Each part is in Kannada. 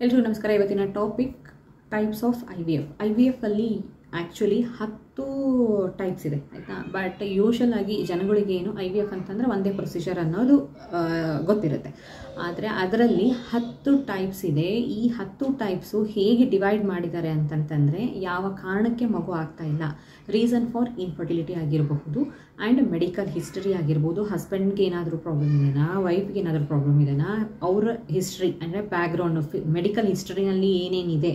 ಎಲ್ಲರಿಗೂ ನಮಸ್ಕಾರ. ಇವತ್ತಿನ topic types of I V F ಅಲ್ಲಿ ಆ್ಯಕ್ಚುಲಿ 10 ಟೈಪ್ಸ್ ಇದೆ ಆಯಿತಾ. ಬಟ್ ಯೂಶಲ್ ಆಗಿ ಜನಗಳಿಗೆ ಏನು ಐ ವಿ ಎಫ್ ಅಂತಂದರೆ ಒಂದೇ ಪ್ರೊಸೀಜರ್ ಅನ್ನೋದು ಗೊತ್ತಿರುತ್ತೆ. ಆದರೆ ಅದರಲ್ಲಿ 10 ಟೈಪ್ಸ್ ಇದೆ. ಈ 10 ಟೈಪ್ಸು ಹೇಗೆ ಡಿವೈಡ್ ಮಾಡಿದ್ದಾರೆ ಅಂತಂತಂದರೆ, ಯಾವ ಕಾರಣಕ್ಕೆ ಮಗು ಆಗ್ತಾ ಇಲ್ಲ, ರೀಸನ್ ಫಾರ್ ಇನ್ಫರ್ಟಿಲಿಟಿ ಆಗಿರಬಹುದು, ಆ್ಯಂಡ್ ಮೆಡಿಕಲ್ ಹಿಸ್ಟರಿ ಆಗಿರ್ಬೋದು, ಹಸ್ಬೆಂಡ್ಗೆ ಏನಾದರೂ ಪ್ರಾಬ್ಲಮ್ ಇದೆನಾ, ವೈಫ್ಗೆ ಏನಾದರೂ ಪ್ರಾಬ್ಲಮ್ ಇದೆನಾ, ಅವ್ರ ಹಿಸ್ಟ್ರಿ ಅಂದರೆ ಬ್ಯಾಕ್ಗ್ರೌಂಡು, ಮೆಡಿಕಲ್ ಹಿಸ್ಟ್ರಿನಲ್ಲಿ ಏನೇನಿದೆ,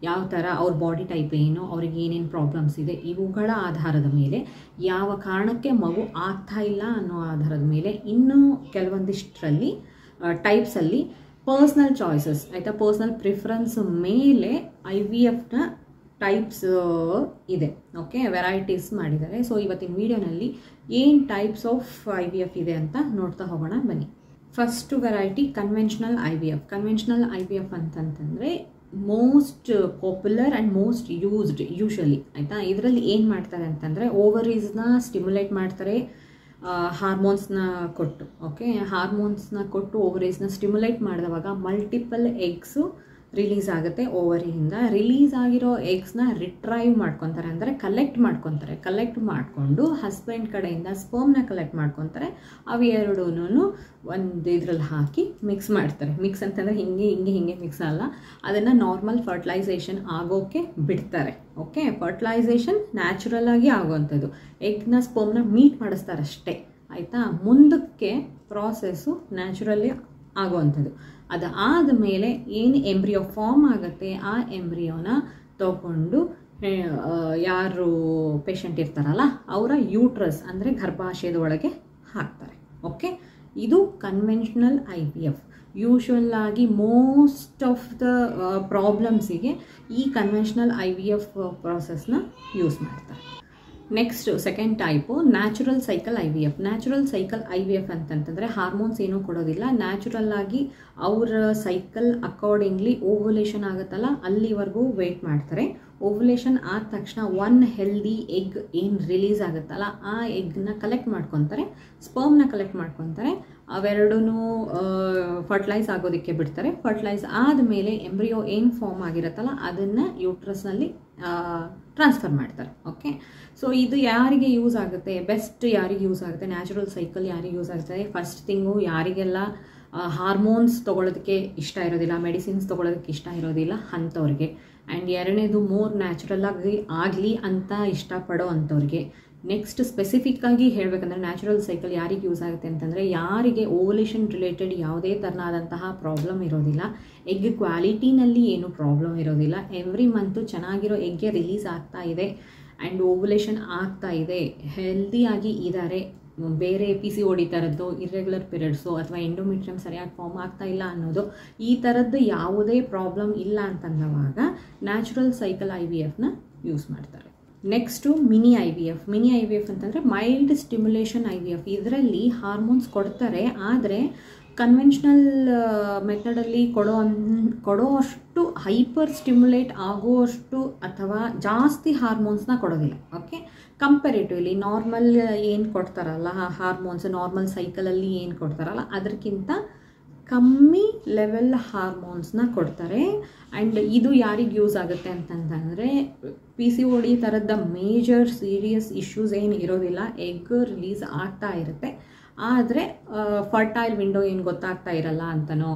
ಯಾವ ಥರ ಅವ್ರ ಬಾಡಿ ಟೈಪ್ ಏನು, ಅವ್ರಿಗೆ ಏನೇನು ಪ್ರಾಬ್ಲಮ್ಸ್ ಇದೆ, ಇವುಗಳ ಆಧಾರದ ಮೇಲೆ ಯಾವ ಕಾರಣಕ್ಕೆ ಮಗು ಆಗ್ತಾ ಇಲ್ಲ ಅನ್ನೋ ಆಧಾರದ ಮೇಲೆ ಇನ್ನೂ ಕೆಲವೊಂದಿಷ್ಟರಲ್ಲಿ ಟೈಪ್ಸಲ್ಲಿ ಪರ್ಸ್ನಲ್ ಚಾಯ್ಸಸ್ ಆಯಿತಾ, ಪರ್ಸ್ನಲ್ ಪ್ರಿಫರೆನ್ಸ್ ಮೇಲೆ ಐ ವಿ ಎಫ್ನ ಟೈಪ್ಸ್ ಇದೆ. ಓಕೆ, ವೆರೈಟೀಸ್ ಮಾಡಿದ್ದಾರೆ. ಸೊ ಇವತ್ತಿನ ವಿಡಿಯೋನಲ್ಲಿ ಏನು types of I V F ಇದೆ ಅಂತ ನೋಡ್ತಾ ಹೋಗೋಣ ಬನ್ನಿ. First variety conventional I V F. Conventional I V F ಅಂತಂತಂದರೆ most popular and most used usually ಆಯಿತಾ. ಇದರಲ್ಲಿ ಏನು ಮಾಡ್ತಾರೆ ಅಂತಂದರೆ, ಓವರೀಸ್ನ ಸ್ಟಿಮ್ಯುಲೇಟ್ ಮಾಡ್ತಾರೆ ಹಾರ್ಮೋನ್ಸ್ನ ಕೊಟ್ಟು. ಓಕೆ, ಹಾರ್ಮೋನ್ಸ್ನ ಕೊಟ್ಟು ಓವರೀಸ್ನ ಸ್ಟಿಮ್ಯುಲೇಟ್ ಮಾಡಿದವಾಗ ಮಲ್ಟಿಪಲ್ ಎಗ್ಸು ರಿಲೀಸ್ ಆಗುತ್ತೆ. ಓವರಿಯಿಂದ ರಿಲೀಸ್ ಆಗಿರೋ ಎಗ್ಸ್ನ ರಿಟ್ರೈವ್ ಮಾಡ್ಕೊತಾರೆ, ಅಂದರೆ ಕಲೆಕ್ಟ್ ಮಾಡಿಕೊಂಡು ಹಸ್ಬೆಂಡ್ ಕಡೆಯಿಂದ ಸ್ಪರ್ಮ್ನ ಕಲೆಕ್ಟ್ ಮಾಡ್ಕೊತಾರೆ. ಅವೆರಡೂ ಒಂದು ಇದರಲ್ಲಿ ಹಾಕಿ ಮಿಕ್ಸ್ ಮಾಡ್ತಾರೆ. ಮಿಕ್ಸ್ ಅಂತಂದರೆ ಹಿಂಗೆ ಮಿಕ್ಸ್ ಅಲ್ಲ, ಅದನ್ನು ನಾರ್ಮಲ್ ಫರ್ಟಿಲೈಸೇಷನ್ ಆಗೋಕ್ಕೆ ಬಿಡ್ತಾರೆ. ಓಕೆ, ಫರ್ಟಿಲೈಸೇಷನ್ ನ್ಯಾಚುರಲ್ ಆಗಿ ಆಗೋವಂಥದ್ದು. ಎಗ್ನ ಸ್ಪರ್ಮ್ನ ಮೀಟ್ ಮಾಡಿಸ್ತಾರೆ ಅಷ್ಟೇ ಆಯಿತಾ. ಮುಂದಕ್ಕೆ ಪ್ರಾಸೆಸ್ಸು ನ್ಯಾಚುರಲಿ ಆಗುವಂಥದ್ದು. ಅದಾದ ಮೇಲೆ ಏನು ಎಂಬ್ರಿಯೋ ಫಾರ್ಮ್ ಆಗುತ್ತೆ, ಆ ಎಂಬ್ರಿಯೋನ ತಗೊಂಡು ಯಾರು ಪೇಷಂಟ್ ಇರ್ತಾರಲ್ಲ ಅವರ ಯೂಟ್ರಸ್ ಅಂದರೆ ಗರ್ಭಾಶಯದ ಒಳಗೆ ಹಾಕ್ತಾರೆ. ಓಕೆ, ಇದು conventional I V F. Usual ಆಗಿ ಮೋಸ್ಟ್ ಆಫ್ ದ ಪ್ರಾಬ್ಲಮ್ಸಿಗೆ ಈ ಕನ್ವೆನ್ಷನಲ್ ಐ ವಿ ಎಫ್ ಪ್ರಾಸೆಸ್ನ ಯೂಸ್ ಮಾಡ್ತಾರೆ. Next second type natural cycle I V F. Natural cycle I V F ಅಂತಂತಂದರೆ ಹಾರ್ಮೋನ್ಸ್ ಏನೂ ಕೊಡೋದಿಲ್ಲ, ನ್ಯಾಚುರಲ್ ಆಗಿ ಅವರ ಸೈಕಲ್ ಅಕಾರ್ಡಿಂಗ್ಲಿ ಓವ್ಯುಲೇಷನ್ ಆಗುತ್ತಲ್ಲ ಅಲ್ಲಿವರೆಗೂ ವೆಯ್ಟ್ ಮಾಡ್ತಾರೆ. ಓವ್ಯುಲೇಷನ್ ಆದ ತಕ್ಷಣ ಒನ್ ಹೆಲ್ದಿ ಎಗ್ ಏನು ರಿಲೀಸ್ ಆಗುತ್ತಲ್ಲ ಆ ಎಗ್ನ ಕಲೆಕ್ಟ್ ಮಾಡ್ಕೊತಾರೆ, ಸ್ಪರ್ಮ್ನ ಕಲೆಕ್ಟ್ ಮಾಡ್ಕೊತಾರೆ. ಅವೆರಡೂ ಫರ್ಟಿಲೈಸ್ ಆಗೋದಕ್ಕೆ ಬಿಡ್ತಾರೆ. ಫರ್ಟಿಲೈಸ್ ಆದಮೇಲೆ ಎಂಬ್ರಿಯೋ ಏನು ಫಾರ್ಮ್ ಆಗಿರುತ್ತಲ್ಲ ಅದನ್ನು ಯೂಟ್ರಸ್ನಲ್ಲಿ ಟ್ರಾನ್ಸ್ಫರ್ ಮಾಡ್ತಾರೆ. ಓಕೆ, ಸೊ ಇದು ಯಾರಿಗೆ ಯೂಸ್ ಆಗುತ್ತೆ, ಬೆಸ್ಟ್ ಯಾರಿಗೆ ಯೂಸ್ ಆಗುತ್ತೆ, ನ್ಯಾಚುರಲ್ ಸೈಕಲ್ ಯಾರಿಗೆ ಯೂಸ್ ಆಗುತ್ತೆ? ಫಸ್ಟ್ ಥಿಂಗು, ಯಾರಿಗೆಲ್ಲ ಹಾರ್ಮೋನ್ಸ್ ತೊಗೊಳೋದಕ್ಕೆ ಇಷ್ಟ ಇರೋದಿಲ್ಲ, ಮೆಡಿಸಿನ್ಸ್ ತೊಗೊಳೋದಕ್ಕೆ ಇಷ್ಟ ಇರೋದಿಲ್ಲ ಅಂಥವ್ರಿಗೆ. ಆ್ಯಂಡ್ ಎರಡನೇದು ಮೋರ್ ನ್ಯಾಚುರಲ್ ಆಗಿ ಆಗಲಿ ಅಂತ ಇಷ್ಟಪಡೋ ಅಂಥವ್ರಿಗೆ. ನೆಕ್ಸ್ಟ್ ಸ್ಪೆಸಿಫಿಕ್ಕಾಗಿ ಹೇಳಬೇಕಂದ್ರೆ ನ್ಯಾಚುರಲ್ ಸೈಕಲ್ ಯಾರಿಗೆ ಯೂಸ್ ಆಗುತ್ತೆ ಅಂತಂದರೆ, ಯಾರಿಗೆ ಓವ್ಯುಲೇಷನ್ ರಿಲೇಟೆಡ್ ಯಾವುದೇ ಥರನಾದಂತಹ ಪ್ರಾಬ್ಲಮ್ ಇರೋದಿಲ್ಲ, ಎಗ್ ಕ್ವಾಲಿಟಿನಲ್ಲಿ ಏನು ಪ್ರಾಬ್ಲಮ್ ಇರೋದಿಲ್ಲ, ಎವ್ರಿ ಮಂತು ಚೆನ್ನಾಗಿರೋ ಎಗ್ಗೆ ರಿಲೀಸ್ ಆಗ್ತಾ ಇದೆ ಆ್ಯಂಡ್ ಓವ್ಯುಲೇಷನ್ ಆಗ್ತಾ ಇದೆ, ಹೆಲ್ದಿಯಾಗಿ ಇದ್ದಾರೆ, ಬೇರೆ ಪಿ ಸಿ ಓಡಿ ಥರದ್ದು ಇರ್ರೆಗ್ಯುಲರ್ ಪೀರಿಯಡ್ಸು ಅಥವಾ ಎಂಡೋಮೆಟ್ರಿಯಮ್ ಸರಿಯಾಗಿ ಫಾರ್ಮ್ ಆಗ್ತಾ ಇಲ್ಲ ಅನ್ನೋದು, ಈ ಥರದ್ದು ಯಾವುದೇ ಪ್ರಾಬ್ಲಮ್ ಇಲ್ಲ ಅಂತಂದವಾಗ ನ್ಯಾಚುರಲ್ ಸೈಕಲ್ ಐ ವಿ ಎಫ್ನ ಯೂಸ್ ಮಾಡ್ತಾರೆ. Next mini I V F. Mini I V F ಅಂತಂದರೆ mild stimulation I V F. ಇದರಲ್ಲಿ ಹಾರ್ಮೋನ್ಸ್ ಕೊಡ್ತಾರೆ, ಆದರೆ ಕನ್ವೆನ್ಷನಲ್ ಮೆಥಡಲ್ಲಿ ಕೊಡೋ ಅಷ್ಟು ಹೈಪರ್ ಸ್ಟಿಮ್ಯುಲೇಟ್ ಆಗುವಷ್ಟು ಅಥವಾ ಜಾಸ್ತಿ ಹಾರ್ಮೋನ್ಸ್ನ ಕೊಡೋದಿಲ್ಲ. ಓಕೆ, ಕಂಪೇರಿಟಿವ್ಲಿ ನಾರ್ಮಲ್ ಏನು ಕೊಡ್ತಾರಲ್ಲ ಹಾರ್ಮೋನ್ಸ್, ನಾರ್ಮಲ್ ಸೈಕಲಲ್ಲಿ ಏನು ಕೊಡ್ತಾರಲ್ಲ ಅದಕ್ಕಿಂತ ಕಮ್ಮಿ ಲೆವೆಲ್ ಹಾರ್ಮೋನ್ಸ್ನ ಕೊಡ್ತಾರೆ. ಆ್ಯಂಡ್ ಇದು ಯಾರಿಗೆ ಯೂಸ್ ಆಗುತ್ತೆ ಅಂತಂತಂದರೆ, ಪಿ ಸಿ ಓ ಡಿ ಥರದ ಮೇಜರ್ ಸೀರಿಯಸ್ ಇಶ್ಯೂಸ್ ಏನು ಇರೋದಿಲ್ಲ, ಎಗ್ ರಿಲೀಸ್ ಆಗ್ತಾ ಇರುತ್ತೆ, ಆದರೆ ಫರ್ಟೈಲ್ ವಿಂಡೋ ಏನು ಗೊತ್ತಾಗ್ತಾ ಇರಲ್ಲ ಅಂತನೋ,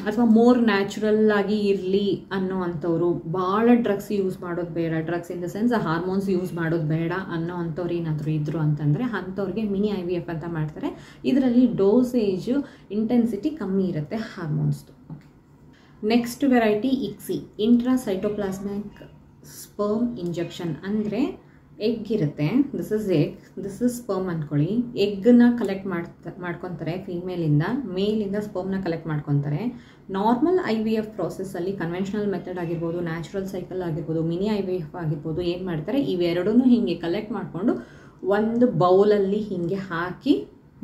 ಅಥವಾ ಮೋರ್ ನ್ಯಾಚುರಲ್ ಆಗಿ ಇರಲಿ ಅನ್ನೋ ಅಂಥವ್ರು, ಭಾಳ ಡ್ರಗ್ಸ್ ಯೂಸ್ ಮಾಡೋದು ಬೇಡ, drugs in the sense hormones use ಮಾಡೋದು ಬೇಡ ಅನ್ನೋ ಅಂಥವ್ರು ಏನಾದರೂ ಇದ್ದರು ಅಂತಂದರೆ ಅಂಥವ್ರಿಗೆ ಮಿನಿ ಐ ವಿ ಎಫ್ ಅಂತ ಮಾಡ್ತಾರೆ. ಇದರಲ್ಲಿ ಡೋಸೇಜು ಇಂಟೆನ್ಸಿಟಿ ಕಮ್ಮಿ ಇರುತ್ತೆ ಹಾರ್ಮೋನ್ಸ್ದು. Okay, next variety ICSI, intracytoplasmic sperm injection. ಅಂದರೆ ಎಗ್ ಇರುತ್ತೆ, this is egg, this is sperm ಅಂದ್ಕೊಳ್ಳಿ. ಎಗ್ನ ಕಲೆಕ್ಟ್ ಮಾಡ್ಕೊತಾರೆ ಫೀಮೇಲಿಂದ, ಮೇಲಿಂದ ಸ್ಪರ್ಮ್ನ ಕಲೆಕ್ಟ್ ಮಾಡ್ಕೊತಾರೆ. ನಾರ್ಮಲ್ ಐ ವಿ ಎಫ್ ಪ್ರಾಸೆಸ್ಸಲ್ಲಿ ಕನ್ವೆನ್ಷನಲ್ ಮೆಥಡ್ ಆಗಿರ್ಬೋದು, ನ್ಯಾಚುರಲ್ ಸೈಕಲ್ ಆಗಿರ್ಬೋದು, ಮಿನಿ ಐ ವಿ ಎಫ್ ಆಗಿರ್ಬೋದು, ಏನು ಮಾಡ್ತಾರೆ, ಇವೆರಡೂ ಹೀಗೆ ಕಲೆಕ್ಟ್ ಮಾಡಿಕೊಂಡು ಒಂದು ಬೌಲಲ್ಲಿ ಹೀಗೆ ಹಾಕಿ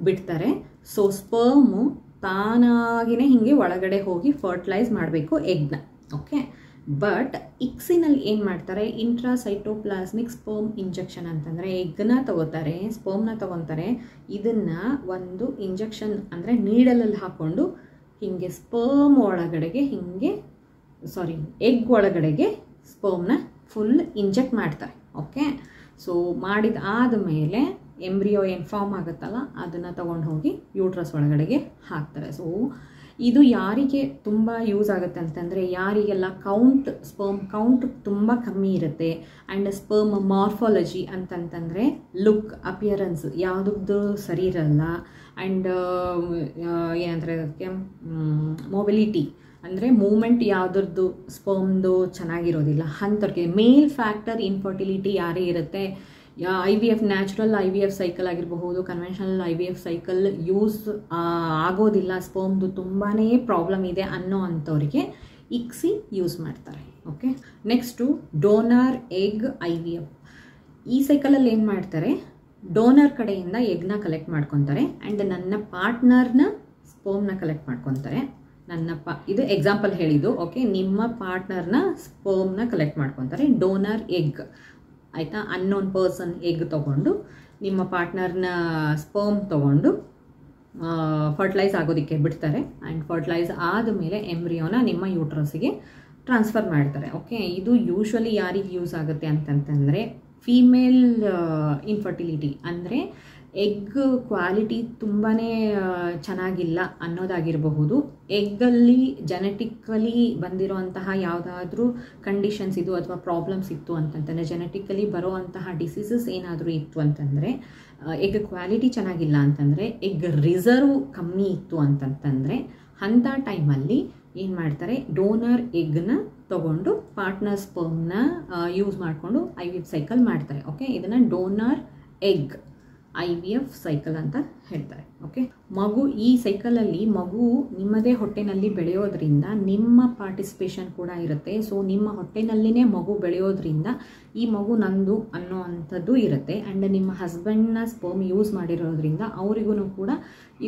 ಬಿಡ್ತಾರೆ. ಸೊ ಸ್ಪರ್ಮು ತಾನಾಗಿಯೇ ಹೀಗೆ ಒಳಗಡೆ ಹೋಗಿ ಫರ್ಟಿಲೈಸ್ ಮಾಡಬೇಕು ಎಗ್ನ. ಓಕೆ, ಬಟ್ ಇಕ್ಸಿನಲ್ಲಿ ಏನು ಮಾಡ್ತಾರೆ, ಇಂಟ್ರಾಸೈಟೋಪ್ಲಾಸ್ಮಿಕ್ ಸ್ಪರ್ಮ್ ಇಂಜೆಕ್ಷನ್ ಅಂತಂದರೆ ಎಗ್ನ ತಗೋತಾರೆ, ಸ್ಪರ್ಮ್ನ ತಗೊತಾರೆ, ಇದನ್ನು ಒಂದು ಇಂಜೆಕ್ಷನ್ ಅಂದರೆ ನೀಡಲಲ್ಲಿ ಹಾಕ್ಕೊಂಡು ಹಿಂಗೆ ಸ್ಪರ್ಮ್ ಒಳಗಡೆಗೆ ಎಗ್ ಒಳಗಡೆಗೆ ಸ್ಪರ್ಮ್ನ ಫುಲ್ ಇಂಜೆಕ್ಟ್ ಮಾಡ್ತಾರೆ. ಓಕೆ, ಸೊ ಮಾಡಿದ ಆದಮೇಲೆ ಎಂಬ್ರಿಯೋ ಏನು ಫಾರ್ಮ್ ಆಗುತ್ತಲ್ಲ ಅದನ್ನು ತೊಗೊಂಡು ಹೋಗಿ ಯೂಟ್ರಸ್ ಒಳಗಡೆಗೆ ಹಾಕ್ತಾರೆ. ಸೊ ಇದು ಯಾರಿಗೆ ತುಂಬ ಯೂಸ್ ಆಗುತ್ತೆ ಅಂತಂದರೆ, ಯಾರಿಗೆಲ್ಲ ಸ್ಪರ್ಮ್ ಕೌಂಟ್ ತುಂಬ ಕಮ್ಮಿ ಇರುತ್ತೆ ಆ್ಯಂಡ್ ಸ್ಪರ್ಮ್ ಮಾರ್ಫಾಲಜಿ ಅಂತಂತಂದರೆ ಲುಕ್ ಅಪಿಯರೆನ್ಸ್ ಯಾವುದದ್ದು ಸರಿ ಇರಲ್ಲ ಆ್ಯಂಡ್ ಏನಂದರೆ ಅದಕ್ಕೆ ಮೊಬಿಲಿಟಿ ಅಂದರೆ ಮೂಮೆಂಟ್ ಯಾವುದ್ರದ್ದು ಸ್ಪರ್ಮ್ದು ಚೆನ್ನಾಗಿರೋದಿಲ್ಲ ಅಂಥವ್ರಿಗೆ, ಮೇಲ್ ಫ್ಯಾಕ್ಟರ್ ಇನ್ಫರ್ಟಿಲಿಟಿ ಯಾರೇ ಇರುತ್ತೆ, IVF ನ್ಯಾಚುರಲ್ IVF ಸೈಕಲ್ ಆಗಿರಬಹುದು, ಕನ್ವೆನ್ಷನಲ್ IVF ಸೈಕಲ್ ಯೂಸ್ ಆಗೋದಿಲ್ಲ, ಸ್ಪರ್ಮ್ದು ತುಂಬಾ ಪ್ರಾಬ್ಲಮ್ ಇದೆ ಅನ್ನೋ ಅಂಥವ್ರಿಗೆ ಇಕ್ಸಿ ಯೂಸ್ ಮಾಡ್ತಾರೆ. Okay, next donor egg IVF. ಈ ಸೈಕಲಲ್ಲಿ ಏನು ಮಾಡ್ತಾರೆ, ಡೋನರ್ ಕಡೆಯಿಂದ ಎಗ್ನ ಕಲೆಕ್ಟ್ ಮಾಡ್ಕೊತಾರೆ ಆ್ಯಂಡ್ ನನ್ನ ಪಾರ್ಟ್ನರ್ನ ಸ್ಪರ್ಮ್ನ ಕಲೆಕ್ಟ್ ಮಾಡ್ಕೊತಾರೆ. ಇದು ಎಕ್ಸಾಂಪಲ್ ಹೇಳಿದ್ದು. ಓಕೆ, ನಿಮ್ಮ ಪಾರ್ಟ್ನರ್ನ ಸ್ಪರ್ಮ್ನ ಕಲೆಕ್ಟ್ ಮಾಡ್ಕೊತಾರೆ. ಡೋನರ್ ಎಗ್ ಆಯಿತಾ, ಅನ್ನೋನ್ ಪರ್ಸನ್ ಎಗ್ ತೊಗೊಂಡು ನಿಮ್ಮ ಪಾರ್ಟ್ನರ್ನ ಸ್ಪರ್ಮ್ ತೊಗೊಂಡು ಫರ್ಟಿಲೈಸ್ ಆಗೋದಕ್ಕೆ ಬಿಡ್ತಾರೆ ಆ್ಯಂಡ್ ಫರ್ಟಿಲೈಸ್ ಆದಮೇಲೆ ಎಂಬ್ರಿಯೋನ ನಿಮ್ಮ ಯೂಟ್ರಸ್ಸಿಗೆ ಟ್ರಾನ್ಸ್ಫರ್ ಮಾಡ್ತಾರೆ. ಓಕೆ, ಇದು ಯೂಶ್ವಲಿ ಯಾರಿಗೆ ಯೂಸ್ ಆಗುತ್ತೆ ಅಂತಂತಂದರೆ ಫೀಮೇಲ್ ಇನ್ಫರ್ಟಿಲಿಟಿ ಅಂದರೆ ಎಗ್ ಕ್ವಾಲಿಟಿ ತುಂಬಾ ಚೆನ್ನಾಗಿಲ್ಲ ಅನ್ನೋದಾಗಿರಬಹುದು, ಎಗ್ಗಲ್ಲಿ ಜೆನೆಟಿಕಲಿ ಬಂದಿರೋಂತಹ ಯಾವುದಾದ್ರೂ ಕಂಡೀಷನ್ಸ್ ಇದು ಅಥವಾ ಪ್ರಾಬ್ಲಮ್ಸ್ ಇತ್ತು ಅಂತಂತಂದರೆ, ಜೆನೆಟಿಕಲಿ ಬರೋವಂತಹ ಡಿಸೀಸಸ್ ಏನಾದರೂ ಇತ್ತು ಅಂತಂದರೆ, ಎಗ್ ಕ್ವಾಲಿಟಿ ಚೆನ್ನಾಗಿಲ್ಲ ಅಂತಂದರೆ, ಎಗ್ ರಿಸರ್ವ್ ಕಮ್ಮಿ ಇತ್ತು ಅಂತಂತಂದರೆ ಅಂಥ ಟೈಮಲ್ಲಿ ಏನು ಮಾಡ್ತಾರೆ, ಡೋನರ್ ಎಗ್ನ ತೊಗೊಂಡು ಪಾರ್ಟ್ನರ್ ಸ್ಪರ್ಮ್ನ ಯೂಸ್ ಮಾಡಿಕೊಂಡು IVF ಸೈಕಲ್ ಮಾಡ್ತಾರೆ. ಓಕೆ, ಇದನ್ನು ಡೋನರ್ ಎಗ್ IVF ಸೈಕಲ್ ಅಂತ ಹೇಳ್ತಾರೆ. ಓಕೆ, ಈ ಸೈಕಲಲ್ಲಿ ಮಗು ನಿಮ್ಮದೇ ಹೊಟ್ಟೆನಲ್ಲಿ ಬೆಳೆಯೋದ್ರಿಂದ ನಿಮ್ಮ ಪಾರ್ಟಿಸಿಪೇಷನ್ ಕೂಡ ಇರುತ್ತೆ. ಸೊ ನಿಮ್ಮ ಹೊಟ್ಟೆನಲ್ಲಿನೇ ಮಗು ಬೆಳೆಯೋದ್ರಿಂದ ಈ ಮಗು ನಂದು ಅನ್ನೋ ಅಂಥದ್ದು ಇರುತ್ತೆ ಆ್ಯಂಡ್ ನಿಮ್ಮ ಹಸ್ಬೆಂಡ್ನ ಸ್ಪರ್ಮ್ ಯೂಸ್ ಮಾಡಿರೋದ್ರಿಂದ ಅವರಿಗೂ ಕೂಡ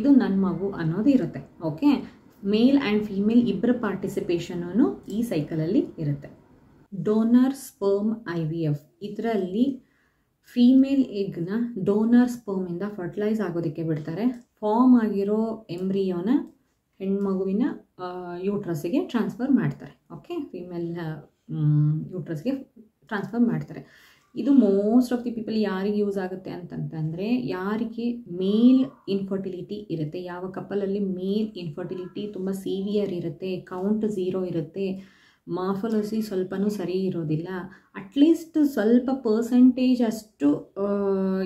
ಇದು ನನ್ನ ಮಗು ಅನ್ನೋದು ಇರುತ್ತೆ. ಓಕೆ, ಮೇಲ್ ಆ್ಯಂಡ್ ಫೀಮೇಲ್ ಇಬ್ಬರ ಪಾರ್ಟಿಸಿಪೇಷನೂ ಈ ಸೈಕಲಲ್ಲಿ ಇರುತ್ತೆ. ಡೋನರ್ ಸ್ಪರ್ಮ್ IVF ಇದರಲ್ಲಿ ಫೀಮೇಲ್ ಎಗ್ನ ಡೋನರ್ ಸ್ಪರ್ಮಿಂದ ಫರ್ಟಿಲೈಸ್ ಆಗೋದಕ್ಕೆ ಬಿಡ್ತಾರೆ. ಫಾರ್ಮ್ ಆಗಿರೋ ಎಂಬ್ರಿಯೋನ ಹೆಣ್ಮಗುವಿನ ಯೂಟ್ರಸ್ಸಿಗೆ ಟ್ರಾನ್ಸ್ಫರ್ ಮಾಡ್ತಾರೆ. ಓಕೆ, ಫೀಮೇಲ್ ಯೂಟ್ರಸ್ಗೆ ಟ್ರಾನ್ಸ್ಫರ್ ಮಾಡ್ತಾರೆ. ಇದು ಮೋಸ್ಟ್ ಆಫ್ ದಿ ಪೀಪಲ್ ಯಾರಿಗೆ ಯೂಸ್ ಆಗುತ್ತೆ ಅಂತಂತಂದರೆ, ಯಾರಿಗೆ ಮೇಲ್ ಇನ್ಫರ್ಟಿಲಿಟಿ ಇರುತ್ತೆ, ಯಾವ ಕಪಲಲ್ಲಿ ಮೇಲ್ ಇನ್ಫರ್ಟಿಲಿಟಿ ತುಂಬ ಸೀವಿಯರ್ ಇರುತ್ತೆ, ಕೌಂಟ್ 0 ಇರುತ್ತೆ, ಮಾರ್ಫಾಲಜಿ ಸ್ವಲ್ಪನೂ ಸರಿ ಇರೋದಿಲ್ಲ, ಅಟ್ಲೀಸ್ಟ್ ಸ್ವಲ್ಪ ಪರ್ಸೆಂಟೇಜ್ ಅಷ್ಟು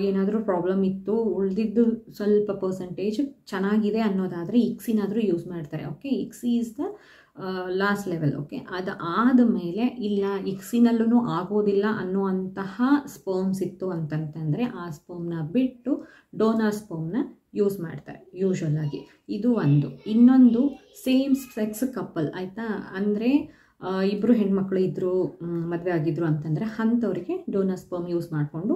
ಏನಾದರೂ ಪ್ರಾಬ್ಲಮ್ ಇತ್ತು, ಉಳಿದಿದ್ದು ಸ್ವಲ್ಪ ಪರ್ಸೆಂಟೇಜ್ ಚೆನ್ನಾಗಿದೆ ಅನ್ನೋದಾದರೆ ಇಕ್ಸಿನಾದರೂ ಯೂಸ್ ಮಾಡ್ತಾರೆ. Okay, ಇಕ್ಸಿ is the last level. Okay, ಅದು ಆದಮೇಲೆ ಇಲ್ಲ ಇಕ್ಸಿನಲ್ಲೂ ಆಗೋದಿಲ್ಲ ಅನ್ನುವಂತಹ ಸ್ಪರ್ಮ್ಸ್ ಇತ್ತು ಅಂತಂತಂದರೆ ಆ ಸ್ಪರ್ಮ್ನ ಬಿಟ್ಟು ಡೋನರ್ ಸ್ಪರ್ಮ್ನ ಯೂಸ್ ಮಾಡ್ತಾರೆ ಯೂಶ್ವಲ್ ಆಗಿ. ಇದು ಒಂದು. ಇನ್ನೊಂದು ಸೇಮ್ ಸೆಕ್ಸ್ ಕಪಲ್ ಆಯಿತಾ, ಅಂದರೆ ಇಬ್ಬರು ಹೆಣ್ಮಕ್ಳು ಇದ್ದರು, ಮದುವೆ ಆಗಿದ್ರು ಅಂತಂದರೆ ಅಂಥವ್ರಿಗೆ ಡೋನರ್ ಸ್ಪರ್ಮ್ ಯೂಸ್ ಮಾಡಿಕೊಂಡು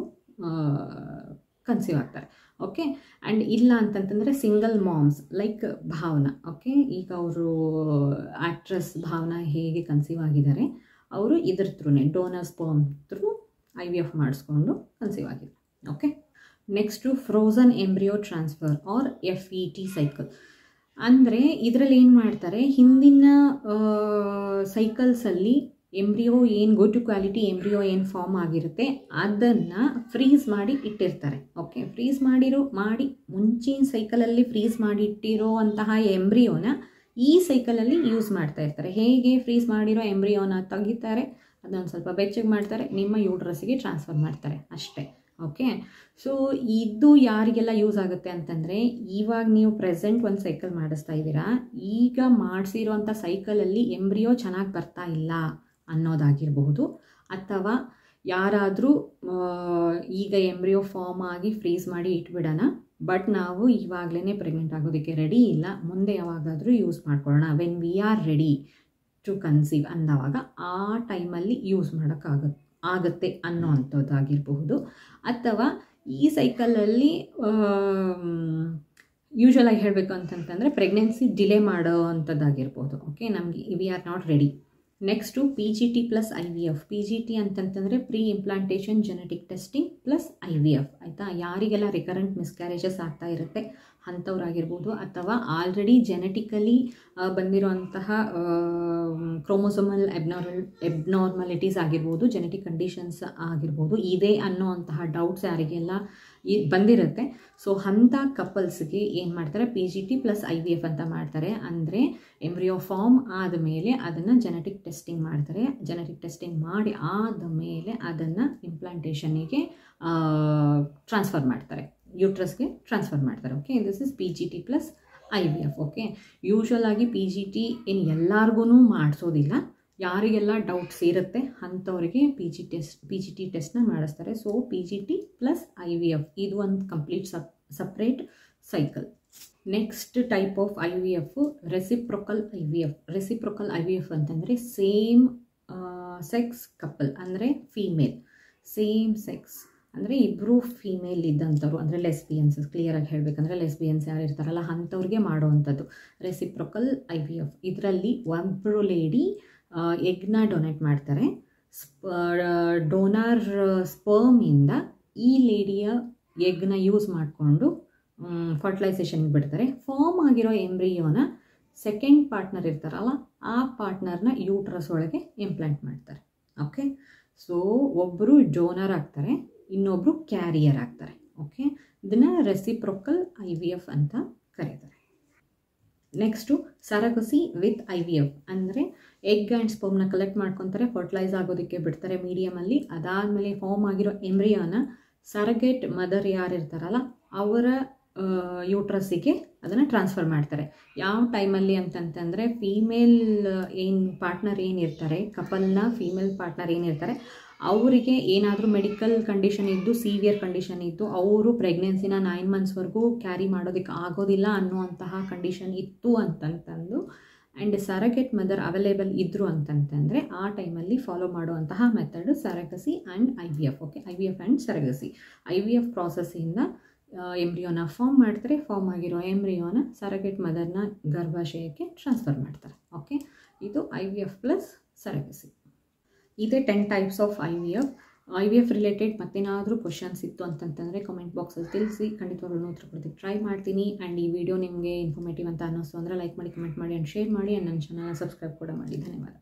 ಕನ್ಸೀವ್ ಆಗ್ತಾರೆ. ಓಕೆ, ಆ್ಯಂಡ್ ಇಲ್ಲ ಅಂತಂತಂದರೆ single moms like Bhavana. Okay, ಈಗ ಅವರು ಆ್ಯಕ್ಟ್ರೆಸ್ ಭಾವನಾ ಹೇಗೆ ಕನ್ಸೀವ್ ಆಗಿದ್ದಾರೆ, ಅವರು ಇದ್ರ ಥ್ರೂನೇ ಡೋನರ್ ಸ್ಪರ್ಮ್ ಥ್ರೂ IVF ಮಾಡಿಸ್ಕೊಂಡು ಕನ್ಸೀವ್ ಆಗಿದ್ದಾರೆ. Okay, next frozen embryo transfer or FET cycle. ಅಂದರೆ ಇದರಲ್ಲಿ ಏನು ಮಾಡ್ತಾರೆ, ಹಿಂದಿನ ಸೈಕಲ್ಸಲ್ಲಿ ಎಂಬ್ರಿಯೋ ಏನು ಗುಡ್ ಕ್ವಾಲಿಟಿ ಎಂಬ್ರಿಯೋ ಏನು ಫಾರ್ಮ್ ಆಗಿರುತ್ತೆ ಅದನ್ನು ಫ್ರೀಸ್ ಮಾಡಿ ಇಟ್ಟಿರ್ತಾರೆ. ಓಕೆ, ಫ್ರೀಸ್ ಮಾಡಿ ಮುಂಚಿನ ಸೈಕಲಲ್ಲಿ ಫ್ರೀಸ್ ಮಾಡಿ ಇಟ್ಟಿರೋ ಅಂತಹ ಎಂಬ್ರಿಯೋನ ಈ ಸೈಕಲಲ್ಲಿ ಯೂಸ್ ಮಾಡ್ತಾ ಇರ್ತಾರೆ. ಹೇಗೆ ಫ್ರೀಸ್ ಮಾಡಿರೋ ಎಂಬ್ರಿಯೋನ ತೆಗಿತಾರೆ, ಅದನ್ನು ಸ್ವಲ್ಪ ಬೆಚ್ಚಗೆ ಮಾಡ್ತಾರೆ, ನಿಮ್ಮ ಯೂಟ್ರಸ್ಸಿಗೆ ಟ್ರಾನ್ಸ್ಫರ್ ಮಾಡ್ತಾರೆ ಅಷ್ಟೇ. ಓಕೆ, ಸೊ ಇದು ಯಾರಿಗೆಲ್ಲ ಯೂಸ್ ಆಗುತ್ತೆ ಅಂತಂದರೆ, ಇವಾಗ ನೀವು ಪ್ರೆಸೆಂಟ್ ಒಂದು ಸೈಕಲ್ ಮಾಡಿಸ್ತಾ ಇದ್ದೀರಾ, ಈಗ ಮಾಡಿಸಿರೋಂಥ ಸೈಕಲಲ್ಲಿ ಎಂಬ್ರಿಯೋ ಚೆನ್ನಾಗಿ ಬರ್ತಾ ಇಲ್ಲ ಅನ್ನೋದಾಗಿರಬಹುದು, ಅಥವಾ ಯಾರಾದರೂ ಈಗ ಎಂಬ್ರಿಯೋ ಫಾರ್ಮ್ ಆಗಿ ಫ್ರೀಸ್ ಮಾಡಿ ಇಟ್ಬಿಡೋಣ, ಬಟ್ ನಾವು ಇವಾಗಲೇ ಪ್ರೆಗ್ನೆಂಟ್ ಆಗೋದಕ್ಕೆ ರೆಡಿ ಇಲ್ಲ, ಮುಂದೆ ಯಾವಾಗಾದರೂ ಯೂಸ್ ಮಾಡ್ಕೊಳ್ಳೋಣ, when we are ready to conceive ಅಂದವಾಗ ಆ ಟೈಮಲ್ಲಿ ಯೂಸ್ ಮಾಡೋಕ್ಕಾಗುತ್ತೆ ಅನ್ನೋ ಅಂಥದ್ದಾಗಿರಬಹುದು. ಅಥವಾ ಈ ಸೈಕಲಲ್ಲಿ ಯೂಶ್ವಲಾಗಿ ಹೇಳಬೇಕು ಅಂತಂತಂದರೆ ಪ್ರೆಗ್ನೆನ್ಸಿ ಡಿಲೇ ಮಾಡೋ ಅಂಥದ್ದಾಗಿರ್ಬೋದು. ಓಕೆ, ನಮಗೆ we are not ready. Next PGT plus IVF. PGT ಅಂತಂತಂದರೆ pre implantation genetic testing plus IVF ಆಯಿತಾ. ಯಾರಿಗೆಲ್ಲ ರಿಕರೆಂಟ್ ಮಿಸ್ಕ್ಯಾರೇಜಸ್ ಆಗ್ತಾ ಇರುತ್ತೆ ಅಂಥವ್ರಾಗಿರ್ಬೋದು, ಅಥವಾ ಆಲ್ರೆಡಿ ಜೆನೆಟಿಕಲಿ ಬಂದಿರುವಂತಹ ಕ್ರೋಮೋಸೋಮಲ್ ಎಬ್ನಾರ್ಮಲಿಟೀಸ್ ಆಗಿರ್ಬೋದು, ಜೆನೆಟಿಕ್ ಕಂಡೀಷನ್ಸ್ ಆಗಿರ್ಬೋದು, ಇದೆ ಅನ್ನೋವಂತಹ ಡೌಟ್ಸ್ ಯಾರಿಗೆಲ್ಲ ಬಂದಿರುತ್ತೆ. ಸೊ ಅಂಥ ಕಪಲ್ಸ್ಗೆ ಏನು ಮಾಡ್ತಾರೆ, PGT ಪ್ಲಸ್ IVF ಅಂತ ಮಾಡ್ತಾರೆ. ಅಂದರೆ ಎಂಬ್ರಿಯೋ ಫಾರ್ಮ್ ಆದಮೇಲೆ ಅದನ್ನು ಜೆನೆಟಿಕ್ ಟೆಸ್ಟಿಂಗ್ ಮಾಡ್ತಾರೆ. ಜೆನೆಟಿಕ್ ಟೆಸ್ಟಿಂಗ್ ಮಾಡಿ ಆದಮೇಲೆ ಅದನ್ನು ಇಂಪ್ಲಾಂಟೇಷನಿಗೆ ಟ್ರಾನ್ಸ್ಫರ್ ಮಾಡ್ತಾರೆ, ಯೂಟ್ರಸ್ಗೆ ಟ್ರಾನ್ಸ್ಫರ್ ಮಾಡ್ತಾರೆ. Okay, this is PGT plus IVF. Okay, usual ಆಗಿ PGT ಏನು ಎಲ್ಲರಿಗೂ ಮಾಡಿಸೋದಿಲ್ಲ, ಯಾರಿಗೆಲ್ಲ ಡೌಟ್ಸ್ ಇರುತ್ತೆ ಅಂಥವರಿಗೆ PGT ಟೆಸ್ಟ್ನ ಮಾಡಿಸ್ತಾರೆ. ಸೊ PGT ಪ್ಲಸ್ IVF ಇದು ಒಂದು complete separate cycle. Next type of IVF reciprocal IVF. Reciprocal IVF ಅಂತಂದರೆ ಸೇಮ್ ಸೆಕ್ಸ್ ಕಪಲ್, ಅಂದರೆ ಫೀಮೇಲ್, ಸೇಮ್ ಸೆಕ್ಸ್ ಅಂದರೆ ಇಬ್ಬರು ಫೀಮೇಲ್ ಇದ್ದಂಥವ್ರು, ಅಂದರೆ ಲೆಸ್ಬಿಯನ್ಸ್, ಕ್ಲಿಯರಾಗಿ ಹೇಳಬೇಕಂದ್ರೆ ಲೆಸ್ಬಿಯನ್ಸ್ ಯಾರು ಇರ್ತಾರಲ್ಲ ಅಂಥವ್ರಿಗೆ ಮಾಡುವಂಥದ್ದು ರೆಸಿಪ್ರೊಕಲ್ IVF. ಇದರಲ್ಲಿ ಒಬ್ಬರು ಲೇಡಿ ಎಗ್ನ ಡೊನೇಟ್ ಮಾಡ್ತಾರೆ. ಡೋನರ್ ಸ್ಪರ್ಮಿಂದ ಈ ಲೇಡಿಯ ಎಗ್ನ ಯೂಸ್ ಮಾಡಿಕೊಂಡು ಫರ್ಟಿಲೈಸೇಷನ್ಗೆ ಬಿಡ್ತಾರೆ. ಫಾರ್ಮ್ ಆಗಿರೋ ಎಂಬ್ರಿಯೋನ ಸೆಕೆಂಡ್ ಪಾರ್ಟ್ನರ್ ಇರ್ತಾರಲ್ಲ ಆ ಪಾರ್ಟ್ನರ್ನ ಯೂಟ್ರಸ್ ಒಳಗೆ ಇಂಪ್ಲಾಂಟ್ ಮಾಡ್ತಾರೆ. ಓಕೆ, ಸೊ ಒಬ್ಬರು ಡೋನರ್ ಆಗ್ತಾರೆ, ಇನ್ನೊಬ್ಬರು ಕ್ಯಾರಿಯರ್ ಆಗ್ತಾರೆ. ಓಕೆ, ಇದನ್ನು ರೆಸಿಪ್ರೊಕಲ್ IVF ಅಂತ ಕರೀತಾರೆ. ನೆಕ್ಸ್ಟು ಸರಗಸಿ ವಿತ್ IVF ಅಂದರೆ ಎಗ್ ಆ್ಯಂಡ್ ಸ್ಪರ್ಮ್ನ ಕಲೆಕ್ಟ್ ಮಾಡ್ಕೊತಾರೆ, ಫರ್ಟಿಲೈಸ್ ಆಗೋದಕ್ಕೆ ಬಿಡ್ತಾರೆ ಮೀಡಿಯಮಲ್ಲಿ. ಅದಾದಮೇಲೆ ಫಾರ್ಮ್ ಆಗಿರೋ ಎಂಬ್ರಿಯೋನ ಸರಗೇಟ್ ಮದರ್ ಯಾರಿರ್ತಾರಲ್ಲ ಅವರ ಯೂಟ್ರಸ್ಸಿಗೆ ಅದನ್ನು ಟ್ರಾನ್ಸ್ಫರ್ ಮಾಡ್ತಾರೆ. ಯಾವ ಟೈಮಲ್ಲಿ ಅಂತಂತಂದರೆ ಫೀಮೇಲ್ ಏನು ಪಾರ್ಟ್ನರ್ ಏನಿರ್ತಾರೆ, ಕಪಲ್ನ ಫೀಮೇಲ್ ಪಾರ್ಟ್ನರ್ ಏನಿರ್ತಾರೆ ಅವರಿಗೆ ಏನಾದರೂ ಮೆಡಿಕಲ್ ಕಂಡೀಷನ್ ಇದ್ದು, ಸಿವಿಯರ್ ಕಂಡೀಷನ್ ಇದ್ದು, ಅವರು ಪ್ರೆಗ್ನೆನ್ಸಿನ 9 ಮಂತ್ಸ್ವರೆಗೂ ಕ್ಯಾರಿ ಮಾಡೋದಕ್ಕೆ ಆಗೋದಿಲ್ಲ ಅನ್ನುವಂತಹ ಕಂಡೀಷನ್ ಇತ್ತು ಅಂತಂತಂದು ಆ್ಯಂಡ್ ಸರಗೆಟ್ ಮದರ್ ಅವೈಲೇಬಲ್ ಇದ್ದರು ಅಂತಂತಂದರೆ ಆ ಟೈಮಲ್ಲಿ ಫಾಲೋ ಮಾಡುವಂತಹ method surrogacy and IVF. Okay, IVF and surrogacy. IVF ಪ್ರಾಸೆಸ್ಸಿಂದ ಎಂಬ್ರಿಯೋನ ಫಾರ್ಮ್ ಮಾಡ್ತಾರೆ, ಫಾರ್ಮ್ ಆಗಿರೋ ಎಂಬ್ರಿಯೋನ ಸರಗೆಟ್ ಮದರ್ನ ಗರ್ಭಾಶಯಕ್ಕೆ ಟ್ರಾನ್ಸ್ಫರ್ ಮಾಡ್ತಾರೆ. ಓಕೆ, ಇದು IVF ಪ್ಲಸ್ ಸರಗಸಿ. ಇದೇ 10 ಟೈಪ್ಸ್ ಆಫ್ IVF ರಿಲೇಟೆಡ್ ಮತ್ತೇನಾದರೂ ಕ್ವಶನ್ಸ್ ಇತ್ತು ಅಂತಂತಂದರೆ ಕಮೆಂಟ್ ಬಾಕ್ಸಲ್ಲಿ ತಿಳಿಸಿ, ಖಂಡಿತವಾಗ್ಲೂ ಉತ್ತರ ಕೊಡೋದಕ್ಕೆ ಟ್ರೈ ಮಾಡ್ತೀನಿ. ಆ್ಯಂಡ್ ಈ ವಿಡಿಯೋ ನಿಮಗೆ ಇನ್ಫಾರ್ಮೇಟಿವ್ ಅಂತ ಅನ್ನಿಸ್ತು ಅಂದರೆ ಲೈಕ್ ಮಾಡಿ, ಕಮೆಂಟ್ ಮಾಡಿ ಆ್ಯಂಡ್ ಶೇರ್ ಮಾಡಿ ಆ್ಯಂಡ್ ನನ್ನ ಚಾನಲ್ನ ಸಬ್ಸ್ಕ್ರೈಬ್ ಕೂಡ ಮಾಡಿ. ಧನ್ಯವಾದ.